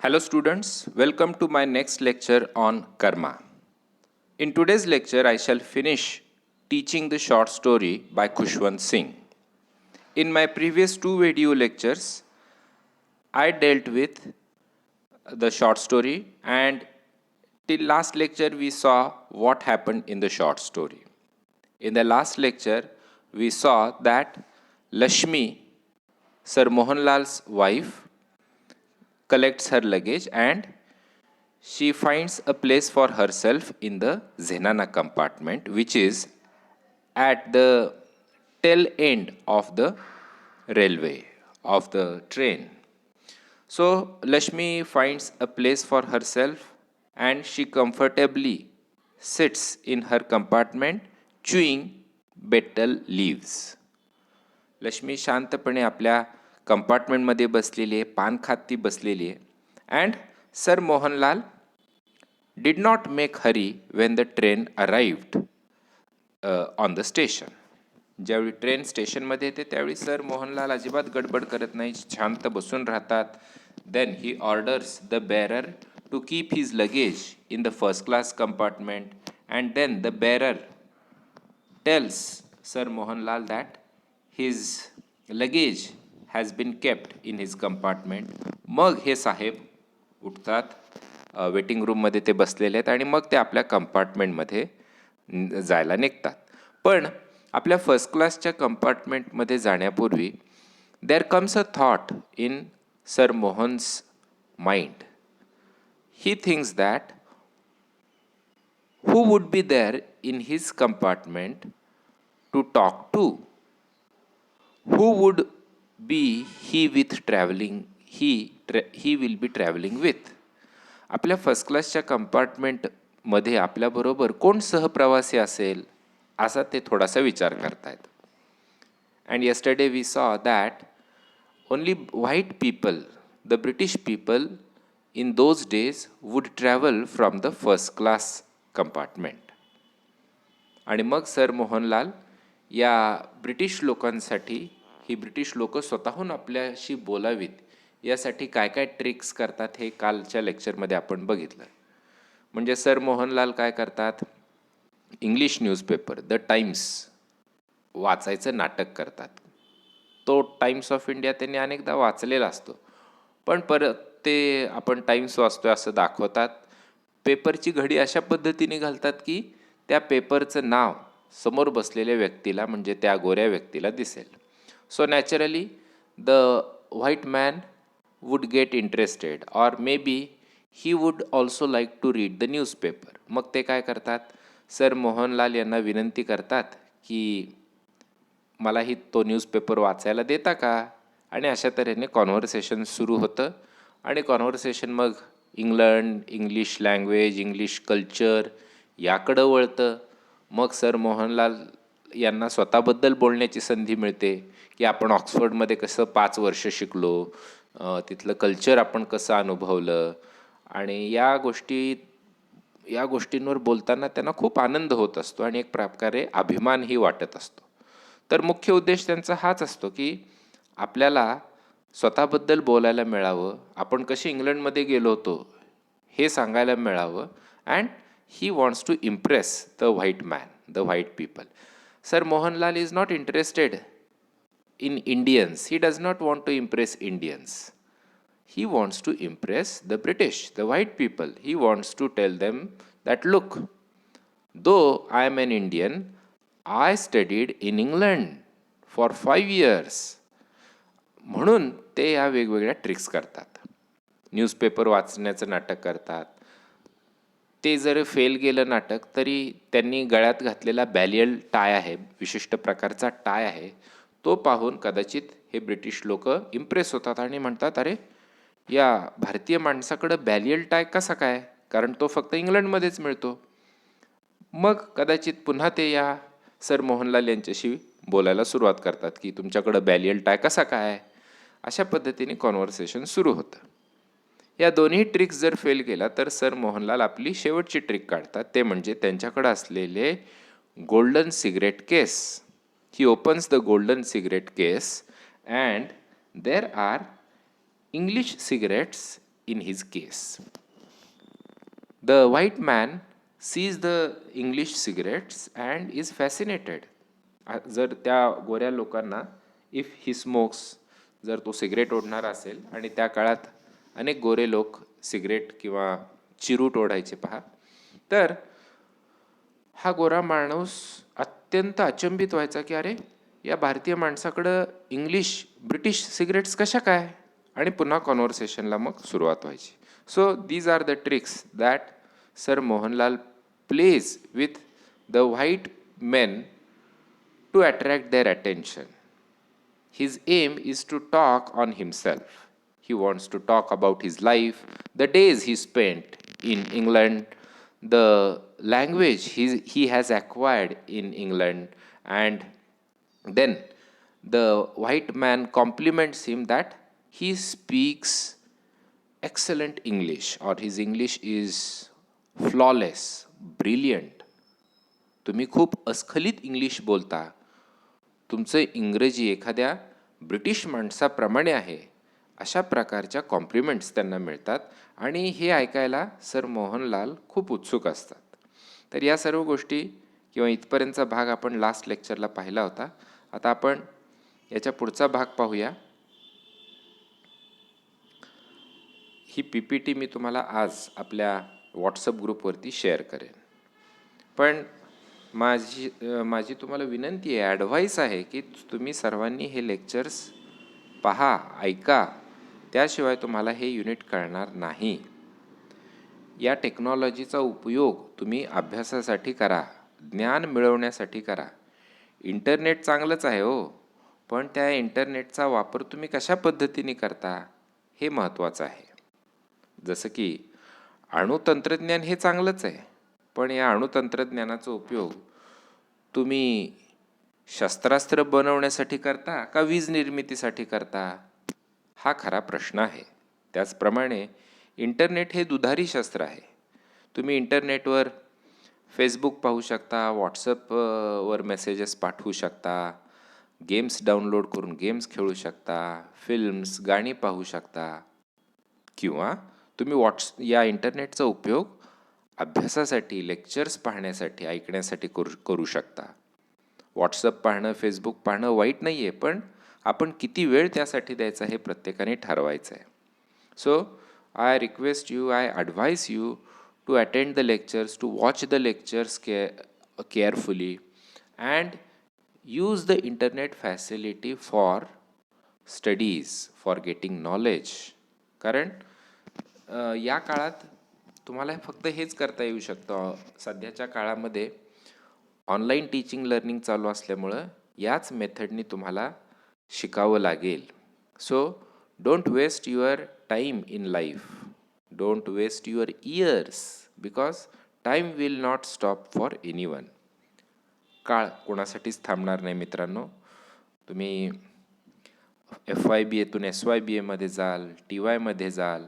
Hello students, welcome to my next lecture on karma. In today's lecture, I shall finish teaching the short story by Khushwant Singh. In my previous two video lectures, I dealt with the short story, and till last lecture we saw what happened in the short story. In the last lecture, we saw that Lashmi, Sir Mohanlal's wife, collects her luggage and she finds a place for herself in the Zenana compartment, which is at the tail end of the railway, of the train. So Lashmi finds a place for herself and she comfortably sits in her compartment chewing betel leaves. Lakshmi शांतपणे आपल्या कंपार्टमेंटमध्ये बसलेली आहे, पान खात ती बसलेली आहे. And sir Mohanlal did not make hurry when the train arrived on the station. ज्यावेळी ट्रेन स्टेशनमध्ये येते त्यावेळी सर मोहनलाल अजिबात गडबड करत नाही, शांत बसून राहतात. Then he orders the bearer to keep his luggage in the first class compartment and then the bearer tells sir Mohanlal that his luggage has been kept in his compartment. मग हे साहेब उठतात, वेटिंग रूममध्ये ते बसलेले आहेत आणि मग ते आपल्या कंपार्टमेंटमध्ये जायला निघतात. पण आपल्या फर्स्ट क्लासच्या कंपार्टमेंटमध्ये जाण्यापूर्वी there comes a thought in sir Mohan's mind. He thinks that who would be there in his compartment to talk to? Who would be he with traveling? He will be traveling with. आपल्या first क्लासच्या कंपार्टमेंटमध्ये आपल्याबरोबर कोण सहप्रवासी असेल असा ते थोडासा विचार करतायत. And yesterday we saw that only white people, the British people in those days would travel from the first class compartment. आणि मग सर मोहनलाल या ब्रिटिश लोकांसाठी, ही ब्रिटिश लोक स्वतःहून आपल्याशी बोलावीत यासाठी काय काय ट्रिक्स करतात हे कालच्या लेक्चरमध्ये आपण बघितलं. म्हणजे सर मोहनलाल काय करतात, इंग्लिश न्यूजपेपर द टाइम्स वाचायचं नाटक करतात. तो टाइम्स ऑफ इंडिया त्यांनी अनेकदा वाचलेला असतो, पण परत ते आपण टाइम्स वाचतोय असं दाखवतात. पेपरची घडी अशा पद्धतीने घालतात की त्या पेपरचं नाव समोर बसलेल्या व्यक्तीला, म्हणजे त्या गोऱ्या व्यक्तीला दिसेल. So naturally the white man would get interested or maybe he would also like to read the newspaper. मग ते काय करतात, सर मोहनलाल यांना विनंती करतात की मला ही तो न्यूजपेपर वाचायला देता का. आणि अशा तऱ्हेने कॉन्व्हर्सेशन सुरू होतं. आणि कॉन्व्हर्सेशन मग England, English language, English culture याकडं वळतं. मग सर मोहनलाल यांना स्वतःबद्दल बोलण्याची संधी मिळते की आपण ऑक्सफर्डमध्ये कसं 5 वर्ष शिकलो, तिथलं कल्चर आपण कसं अनुभवलं. आणि या गोष्टींवर बोलताना त्यांना खूप आनंद होत असतो आणि एक प्रकारे अभिमानही वाटत असतो. तर मुख्य उद्देश त्यांचा हाच असतो की आपल्याला स्वतःबद्दल बोलायला मिळावं, आपण कसे इंग्लंडमध्ये गेलो होतो हे सांगायला मिळावं. And he wants to impress the white man, the white people. Sir Mohanlal is not interested in Indians. He does not want to impress Indians. He wants to impress the British, the white people. He wants to tell them that, look, though I am an Indian, I studied in England for 5 years. म्हणून ते या वेगवेगळ्या tricks करतात. Newspaper वाचण्याचं नाटक करतात. ते जर फेल गेलं नाटक तरी त्यांनी गळ्यात घातलेला बॅलियल टाय आहे, विशिष्ट प्रकारचा टाय आहे, तो पाहून कदाचित हे ब्रिटिश लोक इम्प्रेस होतात आणि म्हणतात, अरे या भारतीय माणसाकडं बॅलियल टाय कसा काय, कारण तो फक्त इंग्लंडमध्येच मिळतो. मग कदाचित पुन्हा ते या सर मोहनलाल यांच्याशी बोलायला सुरुवात करतात की तुमच्याकडं बॅलियल टाय कसा काय. अशा पद्धतीने कॉन्व्हर्सेशन सुरू होतं. या दोन्ही ट्रिक्स जर फेल केला तर सर मोहनलाल आपली शेवटची ट्रिक काढतात, ते म्हणजे त्यांच्याकडं असलेले golden cigarette case. He opens the golden cigarette case and there are English cigarettes in his case. The white man sees the English cigarettes and is fascinated. जर त्या गोऱ्या लोकांना इफ ही स्मोक्स, जर तो सिगरेट ओढणारा असेल आणि त्या काळात अनेक गोरे लोक सिगरेट किंवा चिरूट ओढायचे पहा, तर हा गोरा माणूस अत्यंत अचंबित व्हायचा की अरे या भारतीय माणसाकडं इंग्लिश ब्रिटिश सिगरेट्स कशा काय, आणि पुन्हा कॉन्व्हर्सेशनला मग सुरुवात व्हायची. So these are the tricks that sir Mohanlal plays with the white men to attract their attention. His aim is to talk on himself. He wants to talk about his life, the days he spent in England, the language he has acquired in England, and then the white man compliments him that he speaks excellent English, or his English is flawless, brilliant. तुम्ही खूप अस्खलित English बोलता, तुमचं इंग्रजी एखाद्या British माणसाप्रमाणे आहे, अशा प्रकारच्या कॉम्प्लिमेंट्स त्यांना मिळतात आणि हे ऐकायला सर मोहनलाल खूप उत्सुक असतात. तर या सर्व गोष्टी किंवा इथपर्यंतचा भाग आपण लास्ट लेक्चरला पाहिला होता. आता आपण याच्या पुढचा भाग पाहूया. ही PPT मी तुम्हाला आज आपल्या व्हॉट्सअप ग्रुपवरती शेअर करेन. पण माझी तुम्हाला विनंती आहे, ॲडव्हाइस आहे की तुम्ही सर्वांनी हे लेक्चर्स पहा, ऐका, त्याशिवाय तुम्हाला हे युनिट कळणार नाही. या टेक्नॉलॉजीचा उपयोग तुम्ही अभ्यासासाठी करा, ज्ञान मिळवण्यासाठी करा. इंटरनेट चांगलंच आहे हो, पण त्या इंटरनेटचा वापर तुम्ही कशा पद्धतीने करता हे महत्त्वाचं आहे. जसं की अणुतंत्रज्ञान हे चांगलंच आहे, पण या अणुतंत्रज्ञानाचा उपयोग तुम्ही शस्त्रास्त्र बनवण्यासाठी करता का वीज निर्मितीसाठी करता, हा खरा प्रश्न आहे. त्याचप्रमाणे इंटरनेट हे दुधारी शस्त्र आहे. तुम्ही इंटरनेटवर फेसबुक पाहू शकता, व्हॉट्सअपवर मेसेजेस पाठवू शकता, गेम्स डाउनलोड करून गेम्स खेळू शकता, फिल्म्स, गाणी पाहू शकता, किंवा तुम्ही या इंटरनेटचा उपयोग अभ्यासासाठी, लेक्चर्स पाहण्यासाठी, ऐकण्यासाठी करू शकता. व्हॉट्सअप पाहणं, फेसबुक पाहणं वाईट नाही आहे, पण आपण किती वेळ त्यासाठी द्यायचा हे प्रत्येकाने ठरवायचं आहे. So I request you, I advise you to attend the lectures, to watch the lectures carefully and use the internet facility for studies, for getting knowledge. कारण या काळात तुम्हाला फक्त हेच करता येऊ शकतं. सध्याच्या काळामध्ये ऑनलाईन टीचिंग लर्निंग चालू असल्यामुळं याच मेथडनी तुम्हाला शिकावं लागेल. So don't waste your time in life, don't waste your years, because time will not stop for anyone. काळ कोणासाठीच थांबणार नाही मित्रांनो. तुम्ही FYBAतून SYBAमध्ये जाल, TYमध्ये जाल,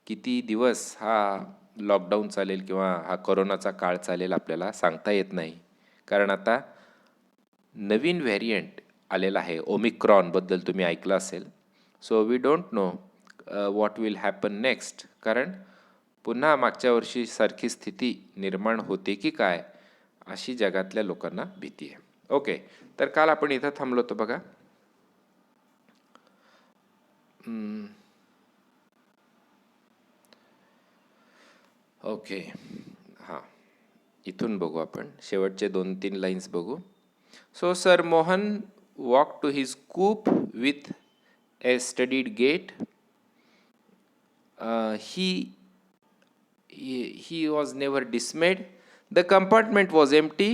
किती दिवस हा लॉकडाऊन चालेल किंवा हा कोरोनाचा काळ चालेल आपल्याला सांगता येत नाही. कारण आता नवीन व्हेरियंट आलेला आहे, ओमिक्रॉनबद्दल तुम्ही ऐकलं असेल. So we don't know what will happen next. कारण पुन्हा मागच्या वर्षी सारखी स्थिती निर्माण होते की काय, अशी जगातल्या लोकांना भीती आहे. ओके, तर काल आपण इथं थांबलो होतो बघा. ओके, हां, इथून बघू आपण शेवटचे 2-3 लाईन्स बघू. So sir Mohan walk to his coupe with a studied gait. He was never dismayed. The compartment was empty.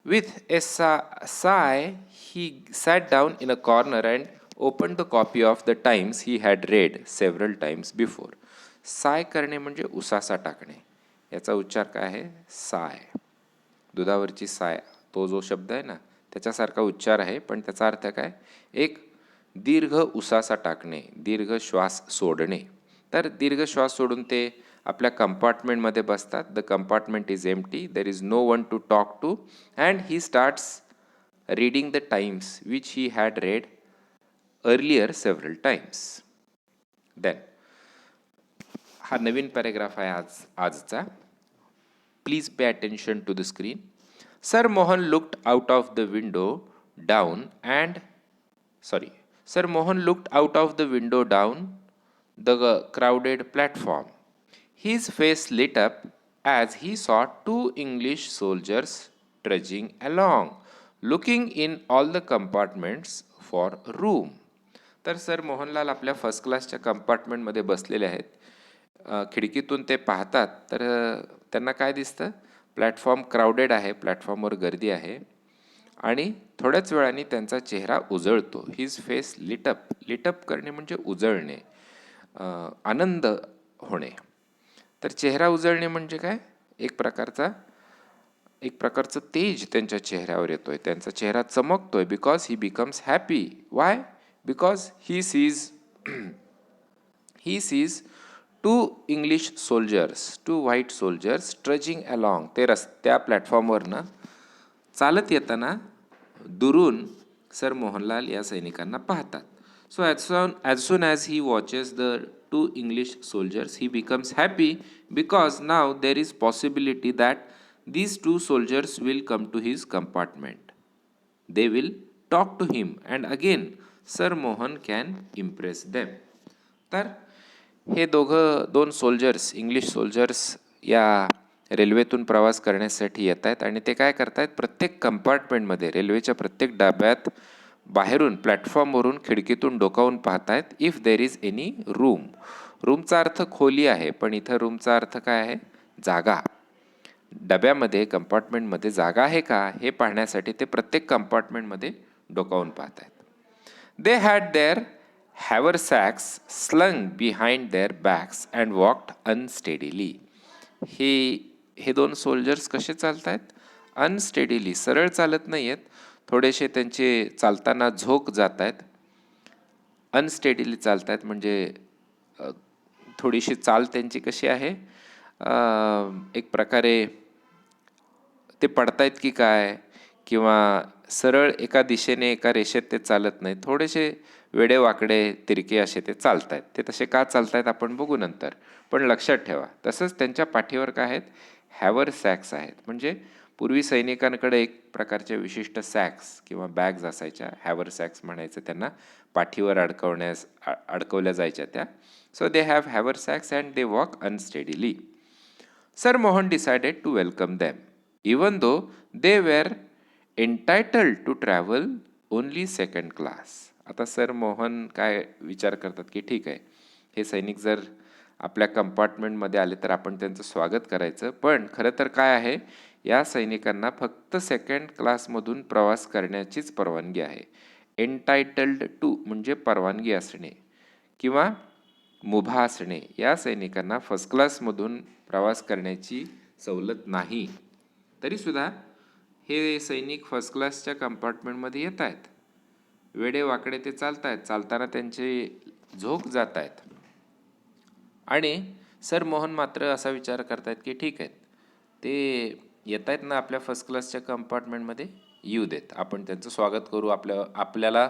With a sigh, he sat down in a corner and opened the copy of the Times he had read several times before. साय करणे म्हणजे उसासा टाकणे. याचा उच्चार काय आहे? साय. दुधावरची साय, तो जो शब्द आहे ना, त्याच्यासारखा उच्चार आहे, पण त्याचा अर्थ काय? एक दीर्घ उसासा टाकणे, दीर्घ श्वास सोडणे. तर दीर्घ श्वास सोडून ते आपल्या कंपार्टमेंटमध्ये बसतात. The compartment is empty, there is no one to talk to, and he starts reading the Times which he had read earlier several times. Then हा नवीन पॅरेग्राफ आहे आजचा. Please pay attention to the screen. Sir Mohan looked out of the window down and Sir Mohan looked out of the window down the crowded platform. His face lit up as he saw two English soldiers trudging along, looking in all the compartments for room. तर sir Mohanlal आपल्या first क्लासच्या कंपार्टमेंटमध्ये बसलेले आहेत. खिडकीतून ते पाहतात तर त्यांना काय दिसतं? प्लॅटफॉर्म क्राऊडेड आहे, प्लॅटफॉर्मवर गर्दी आहे आणि थोड्याच वेळाने त्यांचा चेहरा उजळतो. हिज फेस लिटअप करणे म्हणजे उजळणे, आनंद होणे. तर चेहरा उजळणे म्हणजे काय? एक प्रकारचं तेज त्यांच्या चेहऱ्यावर येतोय, त्यांचा चेहरा चमकतोय. Because he becomes happy. Why? Because he sees two English soldiers, two white soldiers trudging along. ते त्या प्लॅटफॉर्मवरनं चालत येताना दुरून सर मोहनलाल या सैनिकांना पाहतात. So as soon as he watches the two English soldiers he becomes happy because now there is possibility that these two soldiers will come to his compartment. They will talk to him and again Sir Mohan can impress them. तर हे दोन soldiers, English soldiers या रेल्वेतून प्रवास करण्यासाठी येत आहेत आणि ते काय करतायत? प्रत्येक कंपार्टमेंटमध्ये, रेल्वेच्या प्रत्येक डब्यात बाहेरून प्लॅटफॉर्मवरून खिडकीतून डोकावून पाहतायत. If there is any room. रूमचा अर्थ खोली आहे, पण इथं रूमचा अर्थ काय आहे? जागा. डब्यामध्ये, कंपार्टमेंटमध्ये जागा आहे का हे पाहण्यासाठी ते प्रत्येक कंपार्टमेंटमध्ये डोकावून पाहत आहेत. They had their haversacks slung behind their backs and walked unsteadily. हे दोन सोल्जर्स कसे चालत आहेत? अनस्टेडीली, सरळ चालत नाही आहेत, थोडेसे त्यांचे चालताना झोक जात आहेत. अनस्टेडीली चालत आहेत म्हणजे थोडीशी चाल त्यांची कशी आहे? एक प्रकारे ते पडतायत की काय, किंवा सरळ एका दिशेने एका रेषेत ते चालत नाहीत, थोडेसे वेडे वाकडे तिरके असे ते चालत आहेत. ते तसे का चालत आहेत आपण बघू नंतर, पण लक्षात ठेवा. तसंच त्यांच्या पाठीवर काय आहेत? हॅवरसॅक्स आहेत. म्हणजे पूर्वी सैनिकांकडे एक प्रकारच्या विशिष्ट सॅक्स किंवा बॅग्स असायच्या, हॅवरसॅक्स म्हणायचं त्यांना, पाठीवर अडकवल्या जायच्या त्या. So they have haversacks and they walk unsteadily. Sir Mohan decided to welcome them, even though they were entitled to travel only second class. आता सर मोहन काय विचार करतात की ठीक आहे, हे सैनिक जर आपल्या कंपार्टमेंटमध्ये आले तर आपण त्यांचं स्वागत करायचं, पण खरं तर काय आहे, या सैनिकांना फक्त सेकंड क्लासमधून प्रवास करण्याचीच परवानगी आहे. एन्टायटल्ड टू म्हणजे परवानगी असणे किंवा मुभा असणे. या सैनिकांना फर्स्ट क्लासमधून प्रवास करण्याची सवलत नाही. तरीसुद्धा हे सैनिक फर्स्ट क्लासच्या कंपार्टमेंटमध्ये येत आहेत. वेडे वाकडे ते चालत आहेत, चालताना त्यांचे झोक जात आहेत. आणि सर मोहन मात्र असा विचार करतायत की ठीक आहेत, ते येत आहेत ना आपल्या फर्स्ट क्लासच्या कंपार्टमेंटमध्ये, येऊ देत, आपण त्यांचं स्वागत करू, आपल्याला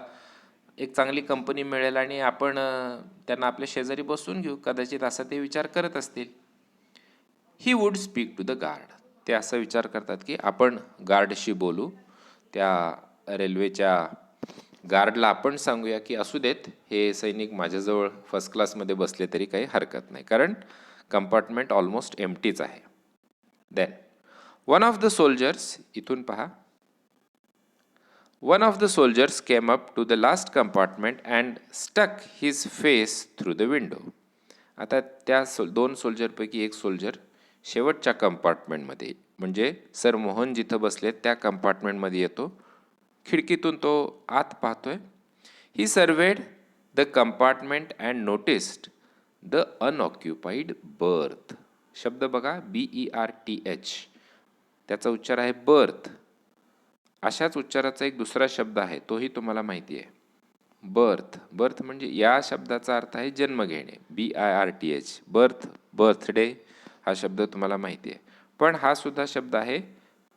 एक चांगली कंपनी मिळेल आणि आपण त्यांना आपल्या शेजारी बसून घेऊ, कदाचित असा ते विचार करत असतील. He would speak to the guard. ते असा विचार करतात की आपण गार्डशी बोलू, त्या रेल्वेच्या गार्डला आपण सांगूया की असू देत, हे सैनिक माझ्याजवळ फर्स्ट क्लासमध्ये बसले तरी काही हरकत नाही, कारण कंपार्टमेंट ऑलमोस्ट एम्प्टीच आहे. Then one of the soldiers, इथून पहा, one of the soldiers came up to the last compartment and stuck his face through the window. आता त्या दोन सोल्जरपैकी एक सोल्जर शेवटच्या कंपार्टमेंटमध्ये, म्हणजे सर मोहन जिथं बसले त्या कंपार्टमेंटमध्ये येतो. खिडकीतून तो आत पाहतोय. He surveyed the compartment and noticed the unoccupied berth. शब्द बघा, BERTH, त्याचा उच्चार आहे बर्थ. अशाच उच्चाराचा एक दुसरा शब्द आहे, तोही तुम्हाला माहिती आहे, बर्थ. बर्थ म्हणजे या शब्दाचा अर्थ आहे जन्म घेणे, BIRTH. बर्थडे हा शब्द तुम्हाला माहिती आहे, पण हा सुद्धा शब्द आहे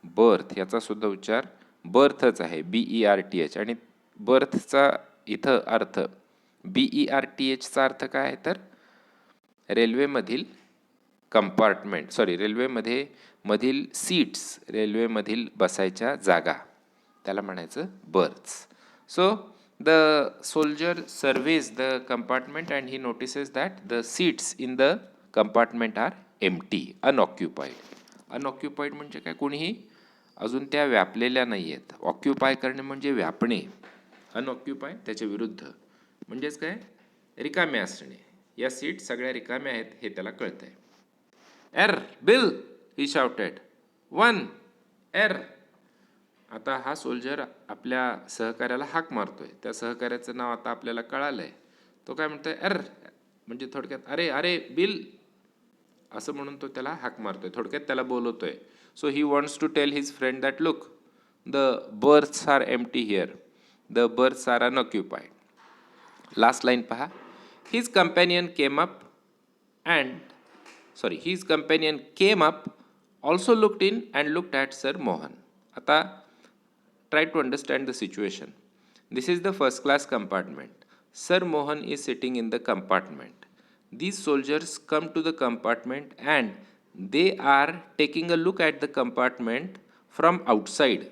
बर्थ, याचा सुद्धा उच्चार बर्थच आहे, BERTH. आणि बर्थचा इथं अर्थ, BERTHचा अर्थ काय आहे तर रेल्वेमधील रेल्वेमध्ये मधील सीट्स, रेल्वेमधील बसायच्या जागा, त्याला म्हणायचं berths. So the soldier surveys the compartment and he notices that the seats in the compartment are empty, unoccupied. Unoccupied म्हणजे काय, कोणीही अजून त्या व्यापलेल्या नाही आहेत. ऑक्युपाय करणे म्हणजे व्यापणे, अनऑक्युपाय त्याच्या विरुद्ध, म्हणजेच काय, रिकामे असणे. या सीट सगळ्या रिकाम्या आहेत हे त्याला कळतंय. एर बिल, ही शाउटेड. 1 एर. आता हा सोल्जर आपल्या सहकार्याला हाक मारतोय. त्या सहकार्याचं नाव आता आपल्याला कळालंय. तो काय म्हणतोय, एर म्हणजे थोडक्यात अरे अरे बिल, असं म्हणून तो त्याला हाक मारतोय, थोडक्यात त्याला बोलवतोय. So he wants to tell his friend that look the berths are empty here, the berths are unoccupied. Last line पहा. His companion came up his companion came up, also looked in and looked at Sir Mohan. आता try to understand the situation. This is the first class compartment. Sir Mohan is sitting in the compartment. These soldiers come to the compartment and they are taking a look at the compartment from outside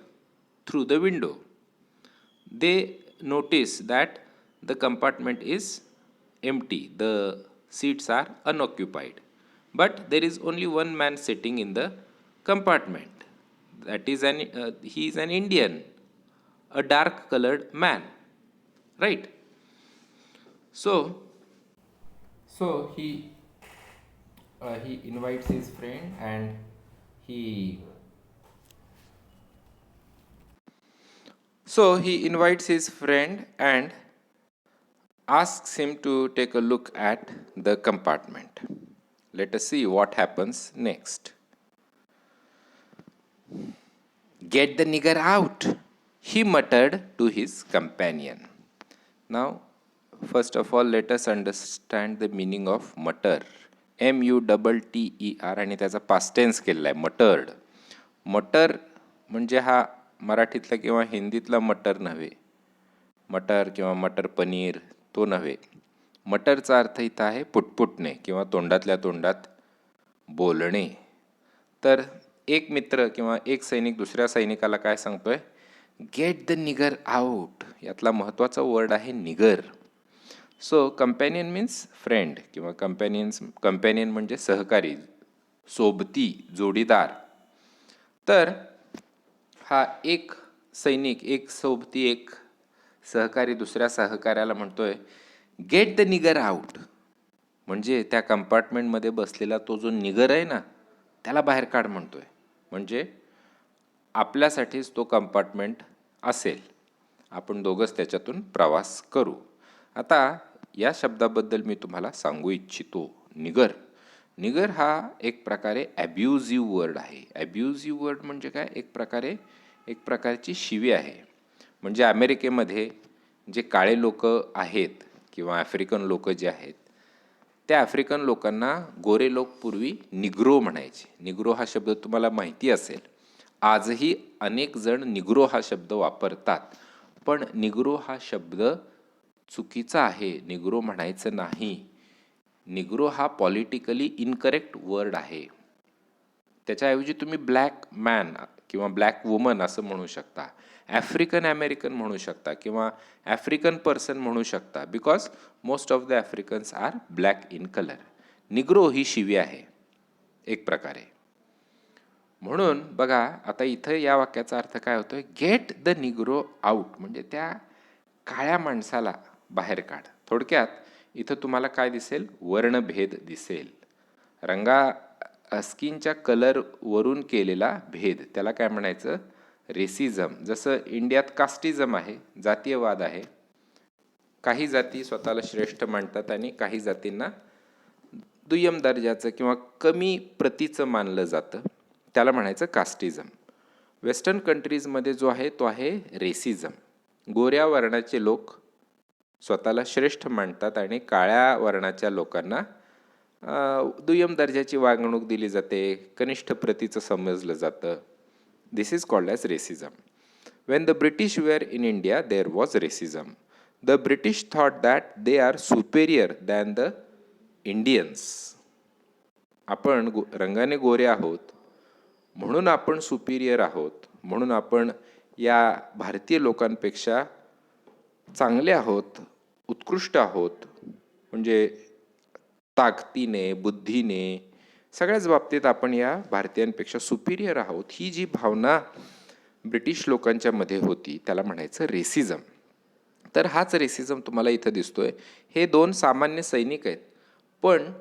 through the window. They notice that the compartment is empty, the seats are unoccupied, but there is only one man sitting in the compartment. That is he is an Indian, a dark colored man, right? So he invites his friend and he invites his friend and asks him to take a look at the compartment. Let us see what happens next. Get the nigger out, he muttered to his companion. Now, first of all, let us understand the meaning of mutter. MUTTER आणि त्याचा past tense केलेला आहे, मटर्ड. मटर म्हणजे हा मराठीतला किंवा हिंदीतला मटर नव्हे, मटर किंवा मटर पनीर तो नव्हे. मटरचा अर्थ इथं आहे पुटपुटणे किंवा तोंडातल्या तोंडात बोलणे. तर एक मित्र किंवा एक सैनिक दुसऱ्या सैनिकाला काय सांगतोय, गेट द निगर आउट. यातला महत्त्वाचा वर्ड आहे निगर. सो कंपॅनियन मीन्स फ्रेंड किंवा कंपॅनियन म्हणजे सहकारी, सोबती, जोडीदार. तर हा एक सैनिक, एक सोबती, एक सहकारी दुसऱ्या सहकार्याला म्हणतोय गेट द निगर आउट, म्हणजे त्या कंपार्टमेंटमध्ये बसलेला तो जो निगर आहे ना त्याला बाहेर काढ म्हणतोय. म्हणजे आपल्यासाठीच तो कंपार्टमेंट असेल, आपण दोघंच त्याच्यातून प्रवास करू. आता या शब्दाबद्दल मी तुम्हाला सांगू इच्छितो. निगर. निगर हा एक प्रकारे ॲब्युझिव्ह वर्ड आहे. ॲब्युझिव्ह वर्ड म्हणजे काय, एक प्रकारची शिवी आहे. म्हणजे अमेरिकेमध्ये जे काळे लोक आहेत किंवा आफ्रिकन लोक जे आहेत, त्या आफ्रिकन लोकांना गोरे लोक पूर्वी निग्रो म्हणायचे. निग्रो हा शब्द तुम्हाला माहिती असेल. आजही अनेक जण निग्रो हा शब्द वापरतात, पण निग्रो हा शब्द चुकीचा आहे, निग्रो म्हणायचं नाही. निग्रो हा पॉलिटिकली इनकरेक्ट वर्ड आहे. त्याच्याऐवजी तुम्ही ब्लॅक मॅन किंवा ब्लॅक वुमन असं म्हणू शकता, आफ्रिकन अमेरिकन म्हणू शकता किंवा आफ्रिकन पर्सन म्हणू शकता, because most of the Africans are black in colour. Negro ही शिवी आहे एक प्रकारे. म्हणून बघा आता इथं या वाक्याचा अर्थ काय होतोय, गेट द निग्रो आउट म्हणजे त्या काळ्या माणसाला बाहेर काढ. थोडक्यात इथं तुम्हाला काय दिसेल, वर्णभेद दिसेल. स्किनच्या कलरवरून केलेला भेद, त्याला काय म्हणायचं, रेसिझम. जसं इंडियात कास्टिझम आहे, जातीयवाद आहे. काही जाती स्वतःला श्रेष्ठ मानतात आणि काही जातींना दुय्यम दर्जाचं किंवा कमी प्रतीचं मानलं जातं, त्याला म्हणायचं कास्टिझम. वेस्टर्न कंट्रीजमध्ये जो आहे तो आहे रेसिझम. गोऱ्या वर्णाचे लोक स्वतःला श्रेष्ठ मानतात आणि काळ्या वर्णाच्या लोकांना दुय्यम दर्जाची वागणूक दिली जाते, कनिष्ठ प्रतीचं समजलं जातं. This is called as racism. When the British were in India there was racism. The British thought that they are superior than the Indians, आपण रंगाने गोरे आहोत म्हणून आपण सुपिरियर आहोत, म्हणून आपण या भारतीय लोकांपेक्षा चांगले आहोत, उत्कृष्ट आहोत, म्हणजे ताकदीने, बुद्धीने, सगळ्याच बाबतीत आपण या भारतीयांपेक्षा सुपिरियर आहोत, ही जी भावना ब्रिटिश लोकांच्या मध्ये होती त्याला म्हणायचं रेसिझम. तर हाच रेसिझम तुम्हाला इथं दिसतोय. हे दोन सामान्य सैनिक आहेत, पण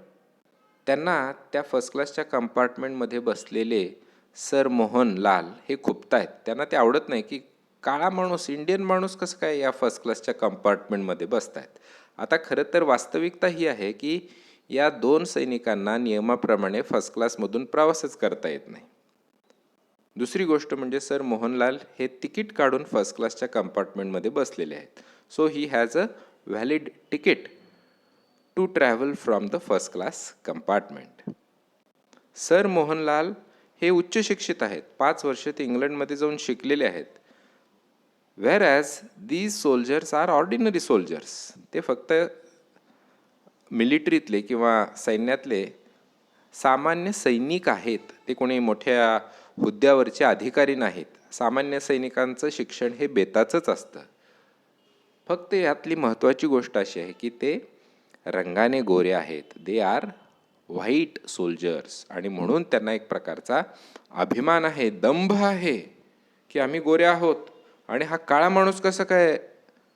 त्यांना त्या फर्स्ट क्लासच्या कंपार्टमेंटमध्ये बसलेले सर मोहन लाल हे खुपतायत. त्यांना ते आवडत नाही की काळा माणूस, इंडियन माणूस कसं काय या फर्स्ट क्लासच्या कंपार्टमेंटमध्ये बसतायत. आता खरं तर वास्तविकता ही आहे की या दोन सैनिकांना नियमाप्रमाणे फर्स्ट क्लासमधून प्रवासच करता येत नाही. दुसरी गोष्ट म्हणजे सर मोहनलाल हे तिकीट काढून फर्स्ट क्लासच्या कंपार्टमेंटमध्ये बसलेले आहेत. So he has a valid ticket to travel from the first class compartment. Sir Mohanlal हे उच्च शिक्षित आहेत, 5 वर्ष ते इंग्लंडमध्ये जाऊन शिकलेले आहेत. Whereas these soldiers are ordinary soldiers. ते फक्त मिलिटरीतले किंवा सैन्यातले सामान्य सैनिक आहेत. ते कोणी मोठ्या हुद्द्यावरचे अधिकारी नाहीत. सामान्य सैनिकांचं शिक्षण हे बेताचंच असतं. फक्त यातली महत्त्वाची गोष्ट अशी आहे की ते रंगाने गोरे आहेत. दे आर व्हाईट सोल्जर्स, आणि म्हणून त्यांना एक प्रकारचा अभिमान आहे, दंभ आहे की आम्ही गोरे आहोत आणि हा काळा माणूस कसं काय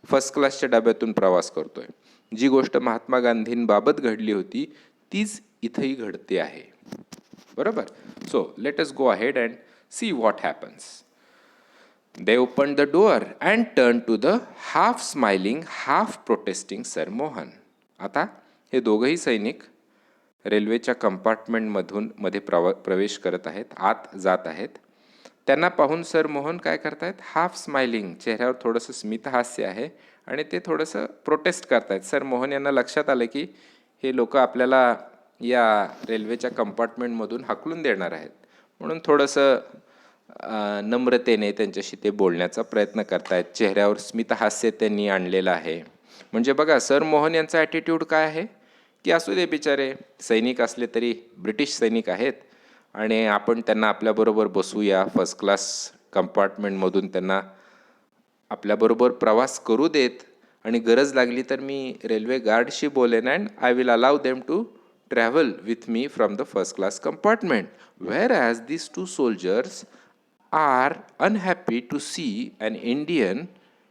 फर्स्ट क्लासच्या डब्यातून प्रवास करतोय. जी गोष्ट महात्मा गांधींबाबत घडली होती तीच इथंही घडते आहे. बरोबर. So let us go ahead and see what happens. They opened the door and turned to the half smiling, half protesting Sir Mohan. आता हे दोघंही सैनिक रेल्वेच्या कंपार्टमेंटमध्ये प्रवेश करत आहेत, आत जात आहेत. त्यांना पाहून सर मोहन काय करतायत, हाफ स्माइलिंग, चेहऱ्यावर थोडंसं स्मितहास्य आहे आणि ते थोडंसं प्रोटेस्ट करतायत. सर मोहन यांना लक्षात आलं की हे लोक आपल्याला या रेल्वेच्या कंपार्टमेंटमधून हाकलून देणार आहेत, म्हणून थोडंसं नम्रतेने त्यांच्याशी ते बोलण्याचा प्रयत्न करतायत. चेहऱ्यावर स्मितहास्य त्यांनी आणलेलं आहे. म्हणजे बघा सर मोहन यांचा ॲटिट्यूड काय आहे की असू दे बिचारे, सैनिक असले तरी ब्रिटिश सैनिक आहेत आणि आपण त्यांना आपल्याबरोबर बसूया, फर्स्ट क्लास कंपार्टमेंटमधून त्यांना आपल्याबरोबर प्रवास करू देत आणि गरज लागली तर मी रेल्वे गार्डशी बोलेन and I will allow them to travel with me from the first class compartment. Whereas these two soldiers are unhappy to see an Indian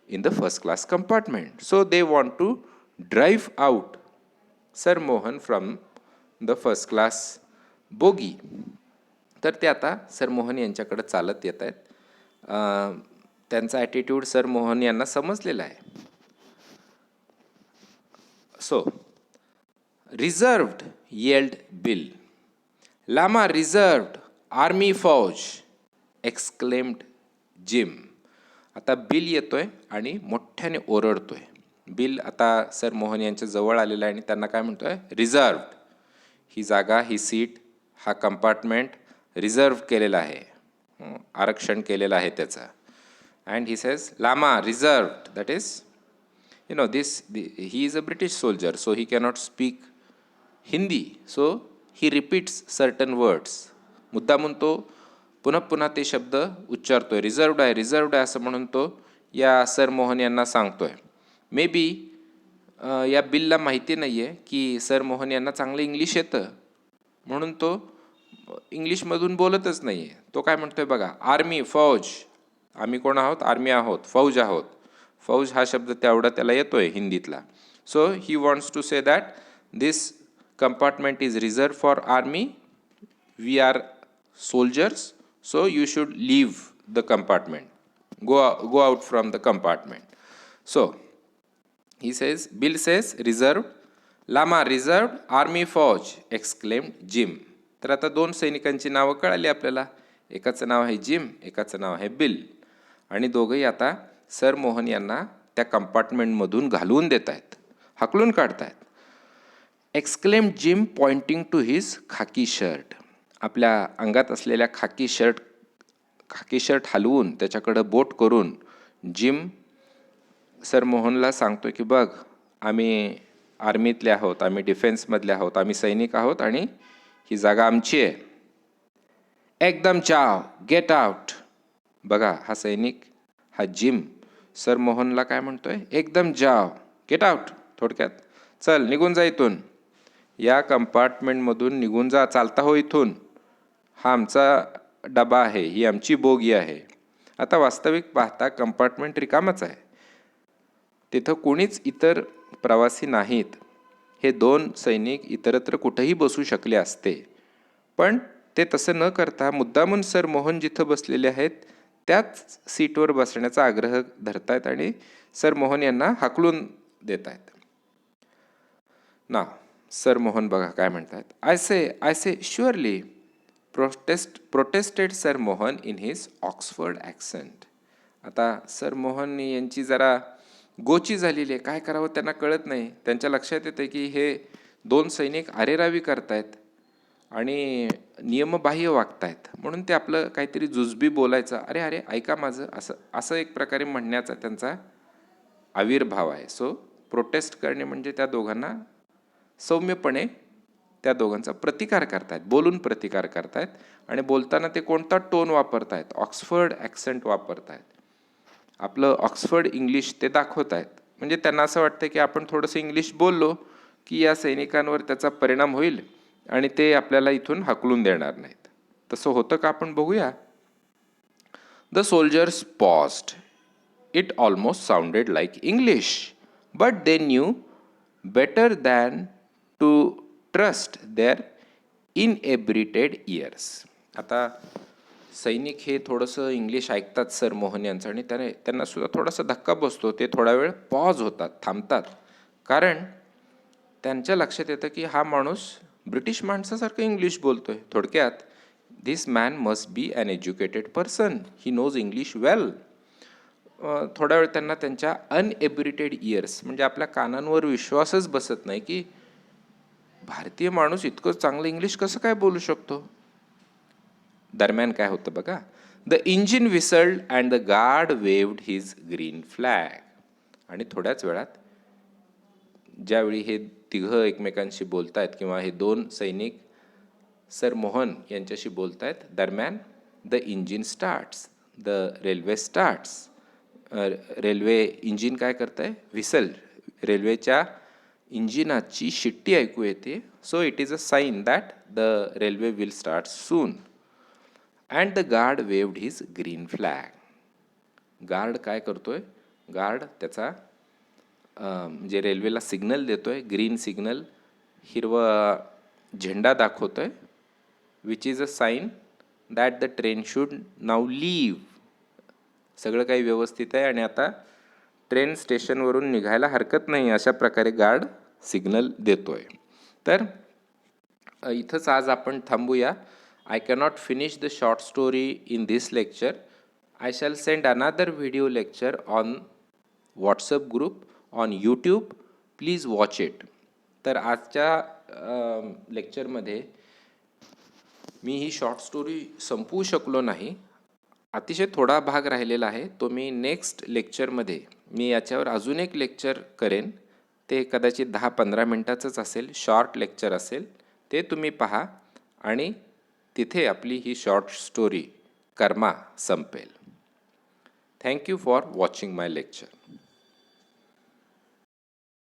in the first class compartment. So they want to drive out Sir Mohan from the first class bogie. तर ते आता sir Mohan यांच्याकडे चालत येत आहेत. त्यांचा attitude sir Mohan यांना समजलेला आहे. So reserved yelled Bill. लामा रिझर्व्ड, आर्मी फौज, एक्सक्लेम्ड जिम. आता बिल येतोय आणि मोठ्याने ओरडतोय. बिल आता सर मोहन यांच्या जवळ आलेला आहे आणि त्यांना काय म्हणतोय, रिझर्व्ड. ही जागा, ही सीट, हा कंपार्टमेंट रिझर्व केलेला आहे, आरक्षण केलेलं आहे त्याचं. अँड ही सेज लामा reserved, that is you know this, he is a British soldier, so he cannot speak Hindi, so he repeats certain words. मुद्दामून तो पुन्हा पुन्हा ते शब्द उच्चारतोय. रिझर्व्ड आहे, रिझर्व्ड आहे असं म्हणून तो या सर मोहन यांना सांगतोय. मे बी या बिलला माहिती नाही आहे की सर मोहन यांना चांगलं इंग्लिश येतं, म्हणून तो इंग्लिशमधून बोलतच नाही आहे. तो काय म्हणतोय बघा, आर्मी, फौज. आम्ही कोण आहोत, आर्मी आहोत, फौज आहोत. फौज हा शब्द तेवढा त्याला येतोय हिंदीतला. So he wants to say that this compartment is reserve for army, we are soldiers, so you should leave the compartment, go out from the compartment. So he says, bill says reserved, lama reserved, army fauj, exclaimed Jim. तर आता दोन सैनिकांची नावं कळाली आपल्याला. एकाचं नाव आहे gym, एकाचं नाव आहे बिल, आणि दोघंही आता सर मोहन यांना त्या कंपार्टमेंटमधून घालवून देत आहेत, हाकलून काढतायत. Exclaimed Jim pointing to his khaki shirt. आपल्या अंगात असलेल्या खाकी शर्ट हलवून त्याच्याकडं बोट करून जिम सर मोहनला सांगतोय की बघ, आम्ही आर्मीतले आहोत, आम्ही डिफेन्समधले आहोत, आम्ही सैनिक आहोत आणि ही जागा आमची आहे. एकदम जाओ, गेट आउट. बघा हा सैनिक, हा जिम सर मोहनला काय म्हणतोय? एकदम जाओ, गेट आउट. थोडक्यात चल निघून जा इथून, या कंपार्टमेंटमधून निघून जा, चालता हो इथून, हा आमचा डबा आहे, ही आमची बोगी आहे. आता वास्तविक पाहता कंपार्टमेंट रिकामच आहे, तिथं कोणीच इतर प्रवासी नाहीत. हे दोन सैनिक इतरत्र कुठेही बसू शकले असते, पण ते तसं न करता मुद्दामून सर मोहन जिथं बसलेले आहेत त्याच सीटवर बसण्याचा आग्रह धरतायत आणि सर मोहन यांना हाकलून देत आहेत. ना सर मोहन बघा काय म्हणतात. I say surely protested sir Mohan in his Oxford accent. आता सर मोहन यांची जरा गोची झालेली आहे, काय करावं त्यांना कळत नाही. त्यांच्या लक्षात येते की हे दोन सैनिक आरेरावी करतायत आणि नियमबाह्य वागतायत, म्हणून ते आपलं काहीतरी जुजबी बोलायचं, अरे अरे ऐका माझं, असं असं एक प्रकारे म्हणण्याचा त्यांचा आविर्भाव आहे. सो प्रोटेस्ट करणे म्हणजे त्या दोघांना सौम्यपणे त्या दोघांचा प्रतिकार करतायत, बोलून प्रतिकार करतायत. आणि बोलताना ते कोणता टोन वापरतायत? ऑक्सफर्ड ॲक्सेंट वापरतायत. आपलं ऑक्सफर्ड इंग्लिश ते दाखवत आहेत. म्हणजे त्यांना असं वाटतं की आपण थोडंसं इंग्लिश बोललो की या सैनिकांवर त्याचा परिणाम होईल आणि ते आपल्याला इथून हाकलून देणार नाहीत. तसं होतं का आपण बघूया. The soldiers paused. It almost sounded like English, but they knew better than to trust their inebriated ears. आता सैनिक हे थोडंसं इंग्लिश ऐकतात सर मोहन यांचं आणि त्यांना सुद्धा थोडासा धक्का बसतो. ते थोडा वेळ पॉज होतात, थांबतात, कारण त्यांच्या लक्षात येतं की हा माणूस ब्रिटिश माणसासारखं इंग्लिश बोलतोय. थोडक्यात this man must be an educated person, he knows English well. थोडा वेळ त्यांना त्यांच्या अनएब्रिटेड इयर्स म्हणजे आपल्या कानांवर विश्वासच बसत नाही की भारतीय माणूस इतकं चांगलं इंग्लिश कसं काय बोलू शकतो. दरम्यान काय होतं बघा. The engine whistled and the guard waived his green flag. आणि थोड्याच वेळात ज्यावेळी हे तिघं एकमेकांशी बोलतायत किंवा हे दोन सैनिक सर मोहन यांच्याशी बोलतायत, दरम्यान the engine starts, the railway starts. Railway engine काय करतंय? व्हिसल. रेल्वेच्या इंजिनाची शिट्टी ऐकू येते. So it is a sine that the railway will start soon. And the guard waived his green flag. Guard काय करतोय? गार्ड त्याचा म्हणजे रेल्वेला सिग्नल देतोय, ग्रीन सिग्नल, हिरवा झेंडा दाखवतोय, which is a sine that the train should now leave. सगळं काही व्यवस्थित आहे आणि आता ट्रेन स्टेशनवरून निघायला हरकत नाही, अशा प्रकारे गार्ड सिग्नल देतोय. तर इथंच आज आपण थांबूया. I cannot finish the short story in this lecture. I shall send another video lecture on WhatsApp group on YouTube. Please watch it. तर आजच्या लेक्चरमध्ये मी ही शॉर्ट स्टोरी संपवू शकलो नाही. अतिशय थोडा भाग राहिलेला आहे, तो मी नेक्स्ट लेक्चरमध्ये मी याच्यावर अजून एक लेक्चर करेन. ते कदाचित 10-15 मिनटाचंच असेल, शॉर्ट लेक्चर असेल. ते तुम्ही पहा आणि तिथे आपली ही शॉर्ट स्टोरी कर्मा संपेल. Thank you for watching my lecture.